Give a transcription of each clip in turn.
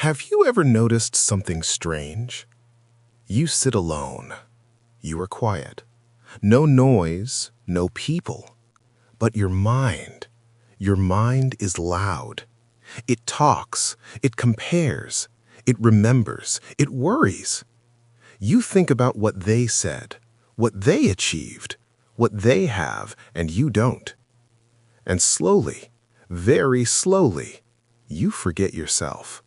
Have you ever noticed something strange? You sit alone. You are quiet. No noise, no people. But your mind is loud. It talks, it compares, it remembers, it worries. You think about what they said, what they achieved, what they have, and you don't. And slowly, very slowly, you forget yourself.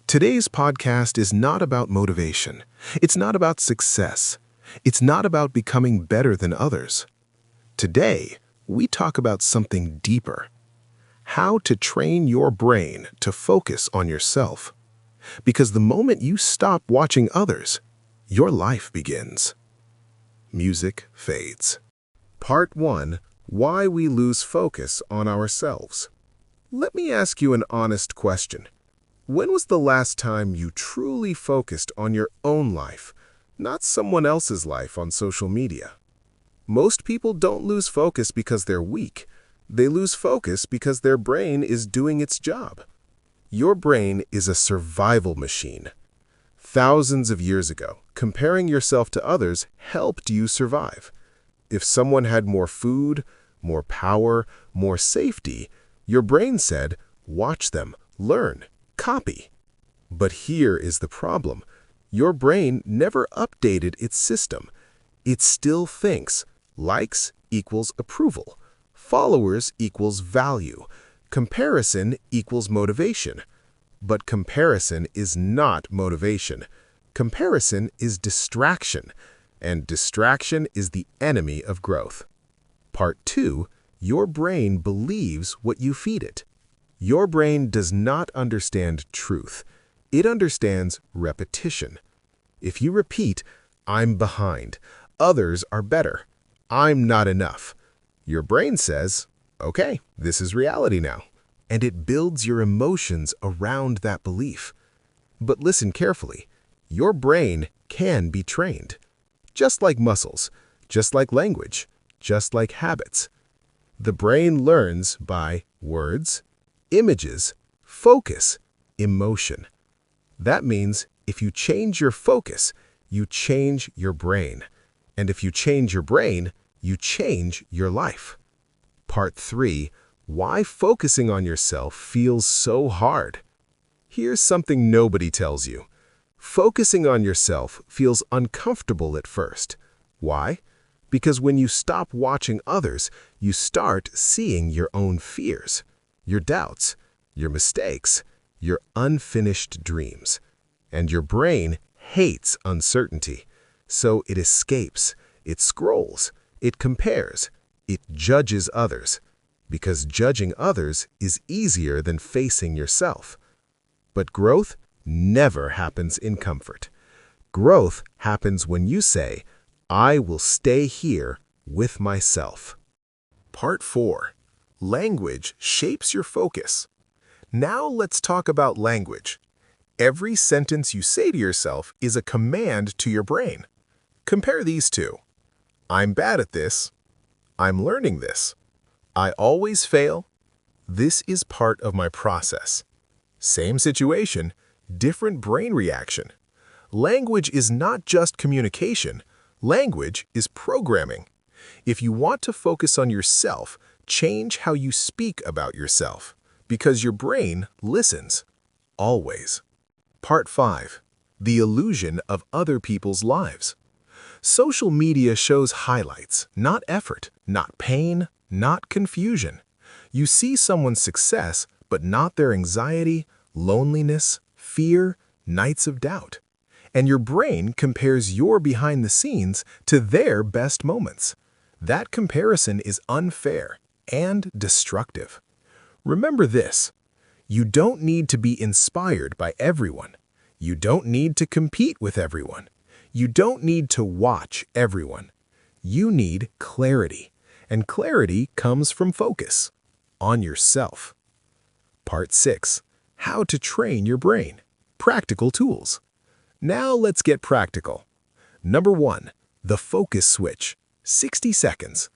Today's podcast is not about motivation. It's not about success. It's not about becoming better than others. Today, we talk about something deeper. How to train your brain to focus on yourself. Because the moment you stop watching others, your life begins. Music fades. Part 1. Why we lose focus on ourselves. Let me ask you an honest question. When was the last time you truly focused on your own life, not someone else's life on social media? Most people don't lose focus because they're weak. They lose focus because their brain is doing its job. Your brain is a survival machine. Thousands of years ago, comparing yourself to others helped you survive. If someone had more food, more power, more safety, your brain said, watch them, learn, copy. But here is the problem. Your brain never updated its system. It still thinks likes equals approval, followers equals value, comparison equals motivation. But comparison is not motivation. Comparison is distraction, and distraction is the enemy of growth. Part 2. Your brain believes what you feed it. Your brain does not understand truth. It understands repetition. If you repeat, I'm behind, others are better, I'm not enough, your brain says, okay, this is reality now. And it builds your emotions around that belief. But listen carefully. Your brain can be trained. Just like muscles, just like language, just like habits. The brain learns by words, images, focus, emotion. That means if you change your focus, you change your brain. And if you change your brain, you change your life. Part 3. Why focusing on yourself feels so hard. Here's something nobody tells you. Focusing on yourself feels uncomfortable at first. Why? Because when you stop watching others, you start seeing your own fears, your doubts, your mistakes, your unfinished dreams. And your brain hates uncertainty. So it escapes, it scrolls, it compares, it judges others. Because judging others is easier than facing yourself. But growth never happens in comfort. Growth happens when you say, I will stay here with myself. Part 4. Language shapes your focus. Now let's talk about language. Every sentence you say to yourself is a command to your brain. Compare these two. I'm bad at this. I'm learning this. I always fail. This is part of my process. Same situation, different brain reaction. Language is not just communication. Language is programming. If you want to focus on yourself, change how you speak about yourself, because your brain listens, always. Part 5. The illusion of other people's lives. Social media shows highlights, not effort, not pain, not confusion. You see someone's success, but not their anxiety, loneliness, fear, nights of doubt. And your brain compares your behind the scenes to their best moments. That comparison is unfair and destructive. Remember this. You don't need to be inspired by everyone. You don't need to compete with everyone. You don't need to watch everyone. You need clarity. And clarity comes from focus on yourself. Part 6. How to train your brain. Practical tools. Now let's get practical. Number 1. The focus switch. 60 seconds.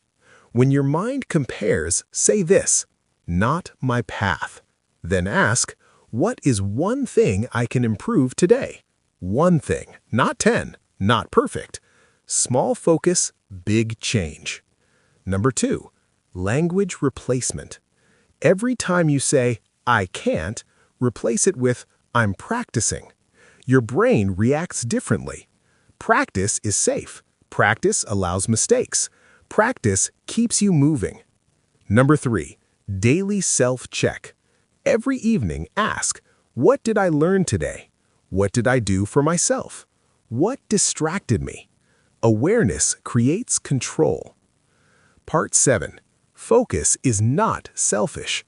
When your mind compares, say this, not my path. Then ask, What is one thing I can improve today? One thing, not 10, not perfect. Small focus, big change. Number 2, language replacement. Every time you say, I can't, replace it with, I'm practicing. Your brain reacts differently. Practice is safe. Practice allows mistakes. Practice keeps you moving. Number 3, daily self-check. Every evening, ask, what did I learn today? What did I do for myself? What distracted me? Awareness creates control. Part 7. Focus is not selfish.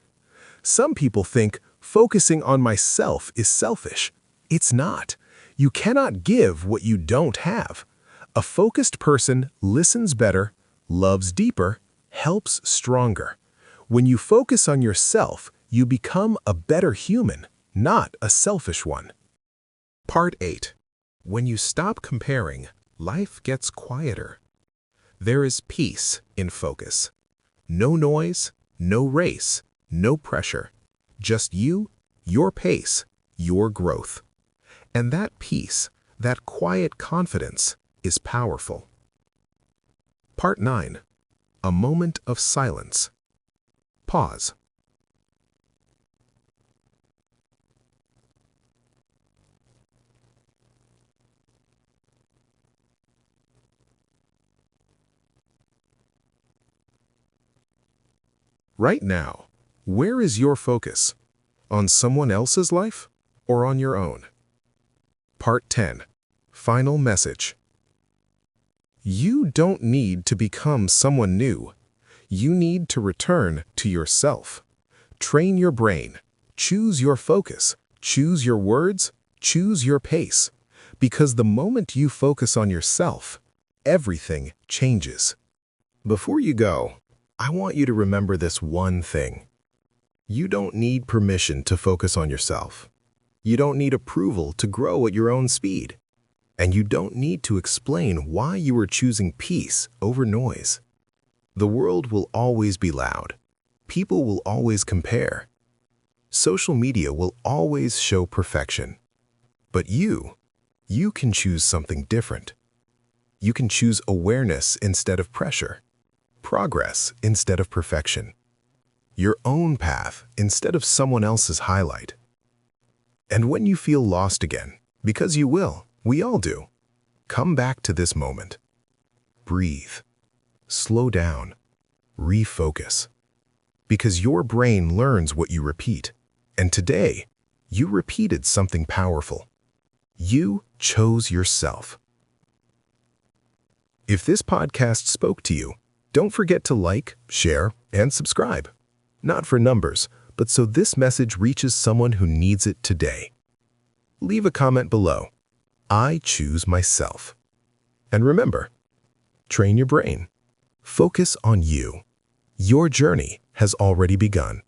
Some people think focusing on myself is selfish. It's not. You cannot give what you don't have. A focused person listens better, loves deeper, helps stronger. When you focus on yourself, you become a better human, not a selfish one. Part 8. When you stop comparing, life gets quieter. There is peace in focus. No noise, no race, no pressure. Just you, your pace, your growth. And that peace, that quiet confidence, is powerful. Part 9. A moment of silence. Pause. Right now, where is your focus? On someone else's life or on your own? Part 10. Final message. You don't need to become someone new. You need to return to yourself. Train your brain. Choose your focus. Choose your words. Choose your pace. Because the moment you focus on yourself, everything changes. Before you go, I want you to remember this one thing. You don't need permission to focus on yourself. You don't need approval to grow at your own speed. And you don't need to explain why you are choosing peace over noise. The world will always be loud. People will always compare. Social media will always show perfection. But you can choose something different. You can choose awareness instead of pressure, progress instead of perfection, your own path instead of someone else's highlight. And when you feel lost again, because you will, we all do, come back to this moment. Breathe. Slow down. Refocus. Because your brain learns what you repeat. And today, you repeated something powerful. You chose yourself. If this podcast spoke to you, don't forget to like, share, and subscribe. Not for numbers, but so this message reaches someone who needs it today. Leave a comment below. I choose myself. And remember, train your brain. Focus on you. Your journey has already begun.